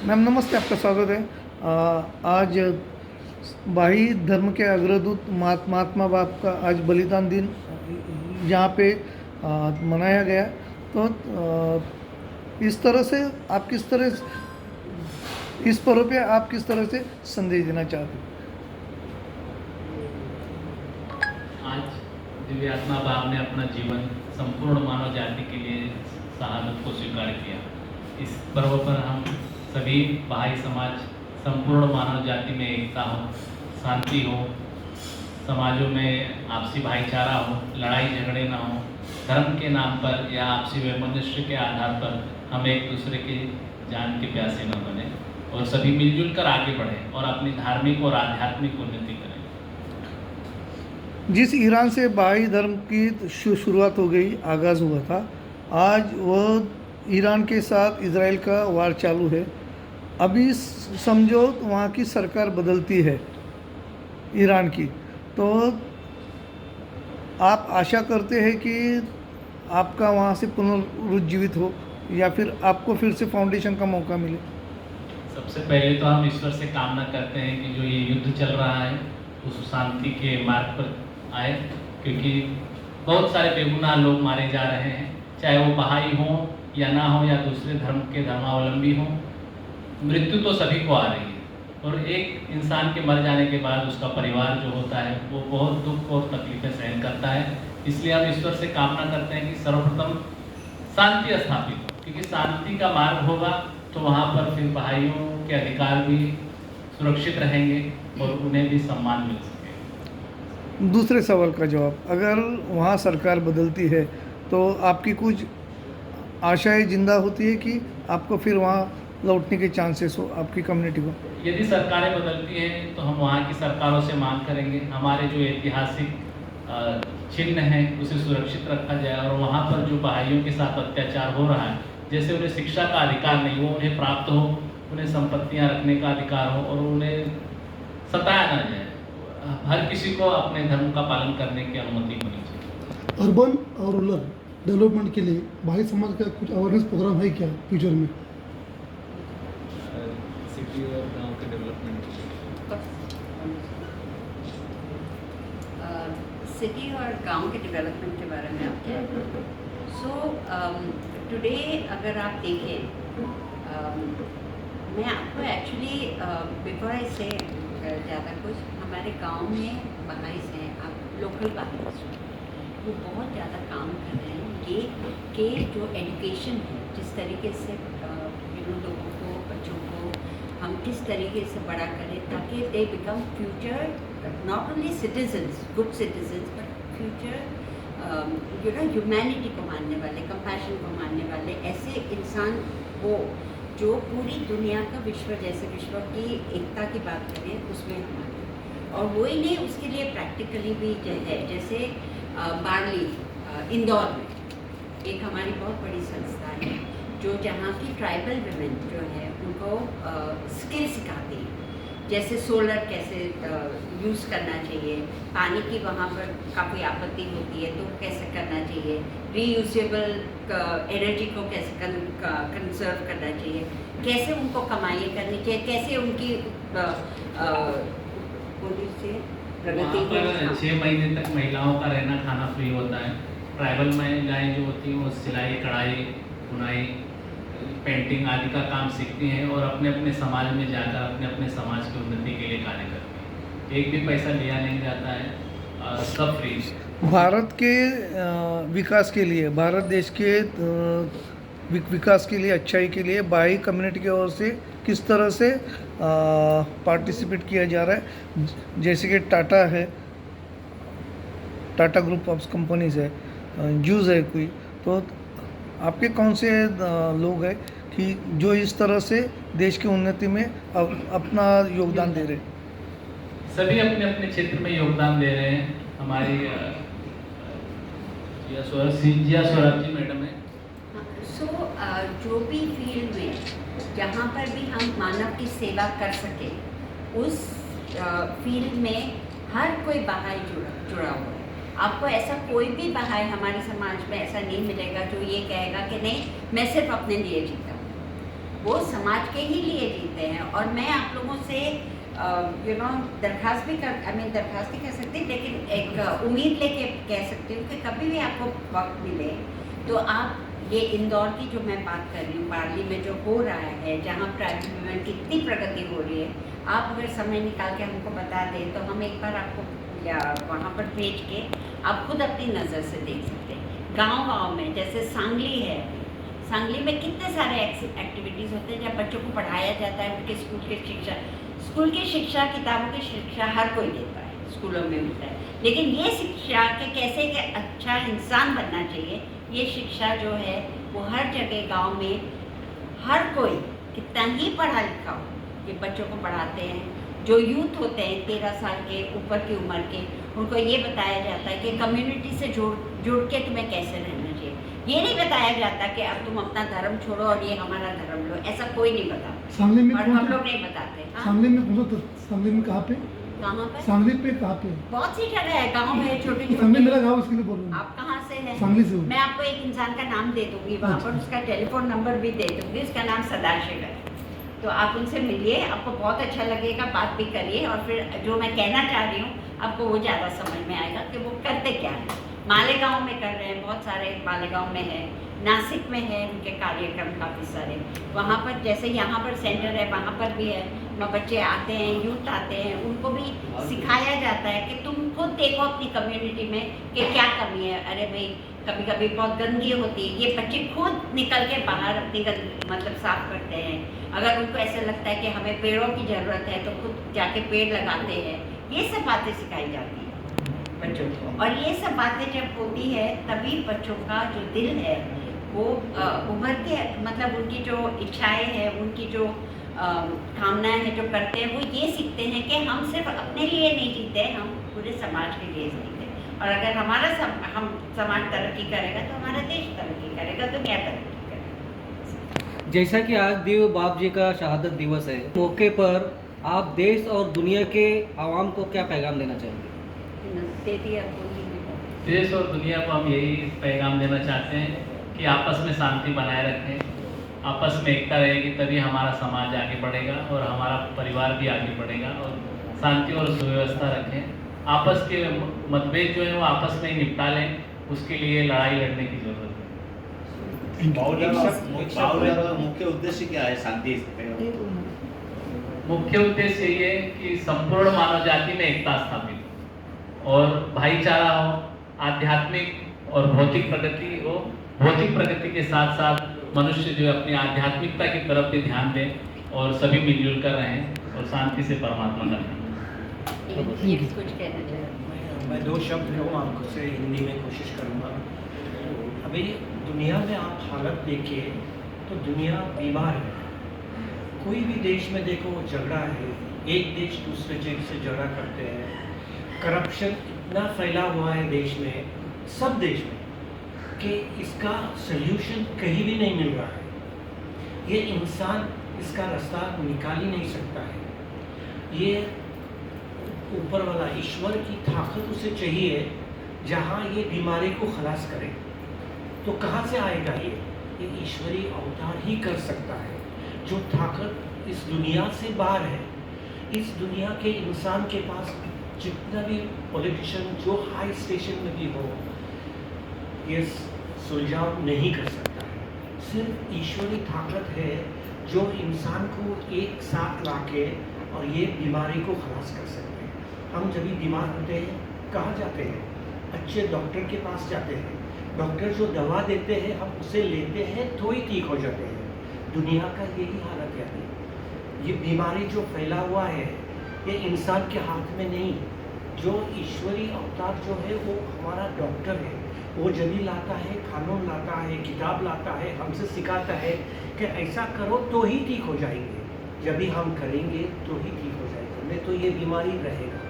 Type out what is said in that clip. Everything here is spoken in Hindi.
मैम नमस्ते, आपका स्वागत है। आज भाई धर्म के अग्रदूत महात्मा बाप का आज बलिदान दिन यहाँ पे मनाया गया। तो इस तरह से आप किस तरह इस पर्व पे आप किस तरह से संदेश देना चाहते हैं? आज दिव्य आत्मा बाप ने अपना जीवन संपूर्ण मानव जाति के लिए शहादत को स्वीकार किया। इस पर्व पर हम सभी भाई समाज संपूर्ण मानव जाति में एकता हो, शांति हो, समाजों में आपसी भाईचारा हो, लड़ाई झगड़े ना हो, धर्म के नाम पर या आपसी वैमनस्य के आधार पर हम एक दूसरे के जान के प्यासे न बने और सभी मिलजुल कर आगे बढ़ें और अपनी धार्मिक और आध्यात्मिक उन्नति करें। जिस ईरान से बहाई धर्म की शुरुआत हो गई, आगाज़ हुआ था, आज वह ईरान के साथ इजराइल का वार चालू है। अभी समझो वहाँ की सरकार बदलती है ईरान की, तो आप आशा करते हैं कि आपका वहाँ से पुनरुज्जीवित हो या फिर आपको फिर से फाउंडेशन का मौका मिले? सबसे पहले तो हम ईश्वर से कामना करते हैं कि जो ये युद्ध चल रहा है उस शांति के मार्ग पर आए, क्योंकि बहुत सारे बेगुनाह लोग मारे जा रहे हैं, चाहे वो बहाई हों या ना हो या दूसरे धर्म के धर्मावलंबी हों। मृत्यु तो सभी को आ रही है और एक इंसान के मर जाने के बाद उसका परिवार जो होता है वो बहुत दुख और तकलीफें सहन करता है। इसलिए हम ईश्वर से कामना करते हैं कि सर्वप्रथम शांति स्थापित हो, क्योंकि शांति का मार्ग होगा तो वहाँ पर फिर भाइयों के अधिकार भी सुरक्षित रहेंगे और उन्हें भी सम्मान मिल सके। दूसरे सवाल का जवाब, अगर वहाँ सरकार बदलती है तो आपकी कुछ आशाएं जिंदा होती है कि आपको फिर वहाँ लौटने के चांसेस हो आपकी कम्युनिटी को? यदि सरकारें बदलती हैं तो हम वहाँ की सरकारों से मांग करेंगे हमारे जो ऐतिहासिक चिन्ह हैं उसे सुरक्षित रखा जाए और वहाँ पर जो बहाइयों के साथ अत्याचार हो रहा है, जैसे उन्हें शिक्षा का अधिकार नहीं वो उन्हें प्राप्त हो, उन्हें संपत्तियाँ रखने का अधिकार हो और उन्हें सताया ना जाए। हर किसी को अपने धर्म का पालन करने की अनुमति होनी चाहिए। अर्बन और रूरल डेवलपमेंट के लिए भाई समाज का कुछ अवेयरनेस प्रोग्राम है क्या फ्यूचर में? सिटी और गांव के डेवलपमेंट सिटी और गांव के डेवलपमेंट के बारे में आप क्या? टुडे अगर आप देखें, मैं आपको एक्चुअली बिफोर आई से ज़्यादा कुछ, हमारे गांव में बहाइस हैं, आप लोकल बहाइस वो बहुत ज़्यादा काम कर रहे हैं ये कि जो एजुकेशन है जिस तरीके से लोगों को, बच्चों को हम किस तरीके से बड़ा करें ताकि they become future not only citizens, good citizens, but future humanity को मानने वाले, कंपैशन को मानने वाले ऐसे इंसान हो जो पूरी दुनिया का विश्व, जैसे विश्व की एकता की बात करें उसमें हमारे, और वही नहीं उसके लिए प्रैक्टिकली भी जो है, जैसे बार्ली इंदौर में एक हमारी बहुत बड़ी संस्था है जो जहाँ की ट्राइबल वुमेन जो है उनको स्किल सिखाती है, जैसे सोलर कैसे यूज़ करना चाहिए, पानी की वहाँ पर काफ़ी आपत्ति होती है तो कैसे करना चाहिए, रीयूजेबल एनर्जी को कैसे कंजर्व करना चाहिए, कैसे उनको कमाई करनी चाहिए, कैसे उनकी प्रगति पर 6 महीने तक महिलाओं का रहना खाना फ्री होता है। ट्राइबल महिलाएं जो होती हैं वो सिलाई, कढ़ाई, बुनाई, पेंटिंग आदि का काम सीखती हैं और अपने अपने समाज में जाकर अपने अपने समाज की उन्नति के लिए कार्य करती हैं। एक भी पैसा लिया नहीं जाता है, सब फ्री। भारत के विकास के लिए, भारत देश के विकास के लिए, अच्छाई के लिए बहाई कम्युनिटी की ओर से किस तरह से पार्टिसिपेट किया जा रहा है? जैसे कि टाटा है, टाटा ग्रुप ऑफ कंपनीज है, जूस है कोई, तो आपके कौन से लोग हैं कि जो इस तरह से देश की उन्नति में अपना योगदान दे रहे हैं? सभी अपने अपने क्षेत्र में योगदान दे रहे हैं। हमारी जिया स्वराज जी मैडम है। जो भी फील्ड में जहाँ पर भी हम मानव की सेवा कर सके उस फील्ड में हर कोई बहाई जुड़ा हुआ है। आपको ऐसा कोई भी बहाई हमारे समाज में ऐसा नहीं मिलेगा जो ये कहेगा कि नहीं मैं सिर्फ अपने लिए जीता हूँ। वो समाज के ही लिए जीते हैं। और मैं आप लोगों से दरख्वास्त भी दरख्वास्त नहीं कह सकती, लेकिन एक उम्मीद लेके कह सकती हूँ कि कभी भी आपको वक्त मिले तो आप ये इंदौर की जो मैं बात कर रही हूँ, बारली में जो हो रहा है, जहाँ प्राइवेट वुमेन की इतनी प्रगति हो रही है, आप अगर समय निकाल के हमको बता दें तो हम एक बार आपको या वहाँ पर भेज के आप खुद अपनी नज़र से देख सकते हैं। गांव-गांव में जैसे सांगली है, सांगली में कितने सारे एक्टिविटीज़ होते हैं जब बच्चों को पढ़ाया जाता है। उनके स्कूल की शिक्षा, किताबों की शिक्षा हर कोई देता है, स्कूलों में मिलता है, लेकिन ये शिक्षा के कैसे के अच्छा इंसान बनना चाहिए, ये शिक्षा जो है वो हर जगह गांव में हर कोई कितना ही पढ़ा लिखा हो, ये बच्चों को पढ़ाते हैं। जो यूथ होते हैं 13 साल के ऊपर की उम्र के, उनको ये बताया जाता है कि कम्युनिटी से जुड़ के तुम्हें कैसे रहना चाहिए। ये नहीं बताया जाता कि अब तुम अपना धर्म छोड़ो और ये हमारा धर्म लो, ऐसा कोई नहीं बताता। सांगली में और हम लोग नहीं बताते। हाँ? सांगली में सांगली में कहाँ पे? कहाँ पे? सांगली पे कहाँ पे? बहुत सी जगह है, गाँव है, छोटे सांगली मेरा छोटे। गाँव, इसके लिए बोल रहा हूँ। आप कहाँ से हैं? सांगली से हूँ। मैं आपको एक इंसान का नाम दे दूंगी, वहाँ पर अच्छा। उसका टेलीफोन नंबर भी दे दूंगी, उसका नाम सदाशिव है। तो आप उनसे मिलिए, आपको बहुत अच्छा लगेगा, बात भी करिए, और फिर जो मैं कहना चाह रही हूँ आपको वो ज़्यादा समझ में आएगा कि वो करते क्या है। मालेगांव में कर रहे हैं, बहुत सारे मालेगांव में है, नासिक में है उनके कार्यक्रम काफ़ी सारे। वहाँ पर जैसे यहाँ पर सेंटर है, वहाँ पर भी है, वहाँ बच्चे आते हैं, यूथ आते हैं, उनको भी सिखाया जाता है कि तुम खुद देखो अपनी कम्युनिटी में कि क्या कमी है। अरे भाई कभी कभी बहुत गंदगी होती है, ये बच्चे खुद निकल के बाहर अपनी साफ करते हैं। अगर उनको ऐसा लगता है कि हमें पेड़ों की ज़रूरत है तो खुद जाके पेड़ लगाते हैं। ये सब बातें सिखाई जाती है बच्चों को, और ये सब बातें जब होती है तभी बच्चों का जो दिल है वो उभर के, उनकी जो इच्छाएं हैं, उनकी जो कामनाएं हैं, जो करते हैं, वो ये सीखते हैं कि हम सिर्फ अपने लिए नहीं जीते, हम पूरे समाज के लिए जीते। और अगर हम समाज तरक्की करेगा तो हमारा देश तरक्की करेगा, दुनिया तरक्की करेगा। जैसा कि आज देव बाप जी का शहादत दिवस है, मौके पर आप देश और दुनिया के आवाम को क्या पैगाम देना चाहेंगे? देश और दुनिया को हम यही पैगाम देना चाहते हैं कि आपस में शांति बनाए रखें, आपस में एकता रहेगी तभी हमारा समाज आगे बढ़ेगा और हमारा परिवार भी आगे बढ़ेगा। और शांति और सुव्यवस्था रखें, आपस के मतभेद जो है वो आपस में ही निपटा लें, उसके लिए लड़ाई लड़ने की जरूरत है। बावला मुख्य उद्देश्य क्या है शांति? मुख्य उद्देश्य ये है कि संपूर्ण मानव जाति में एकता स्थापित और भाईचारा हो, आध्यात्मिक और भौतिक प्रगति हो। भौतिक प्रगति के साथ साथ मनुष्य जो है अपनी आध्यात्मिकता की तरफ भी ध्यान दें और सभी मिलजुल कर रहें और शांति से परमात्मा का कुछ कहना चाहिए। मैं 2 शब्द कहूँ आपसे हिंदी में कोशिश करूँगा। अभी दुनिया में आप हालत देखिए तो दुनिया बीमार है। कोई भी देश में देखो झगड़ा है, एक देश दूसरे देश से झगड़ा करते हैं, करप्शन इतना फैला हुआ है देश में, सब देश में, कि इसका सल्यूशन कहीं भी नहीं मिल रहा है। ये इंसान इसका रास्ता निकाल ही नहीं सकता है। ये ऊपर वाला ईश्वर की ताकत उसे चाहिए जहाँ ये बीमारी को खलास करे। तो कहाँ से आएगा ये ईश्वरी अवतार ही कर सकता है। जो ताकत इस दुनिया से बाहर है, इस दुनिया के इंसान के पास जितना भी पॉलिटिशियन जो हाई स्टेशन में भी हो, ये सुलझाव नहीं कर सकता है। सिर्फ ईश्वरी ताकत है जो इंसान को एक साथ लाके और ये बीमारी को खलास कर सकते हैं। हम जब भी बीमार होते हैं कहाँ जाते हैं? अच्छे डॉक्टर के पास जाते हैं। डॉक्टर जो दवा देते हैं हम उसे लेते हैं तो ही ठीक हो जाते हैं। दुनिया का यही हालत है। ये बीमारी जो फैला हुआ है ये इंसान के हाथ में नहीं। जो ईश्वरी अवतार जो है वो हमारा डॉक्टर है। वो जब भी लाता है, कानून लाता है, किताब लाता है, हमसे सिखाता है कि ऐसा करो तो ही ठीक हो जाएंगे। जब भी हम करेंगे तो ही ठीक हो जाएगा, नहीं तो ये बीमारी रहेगा।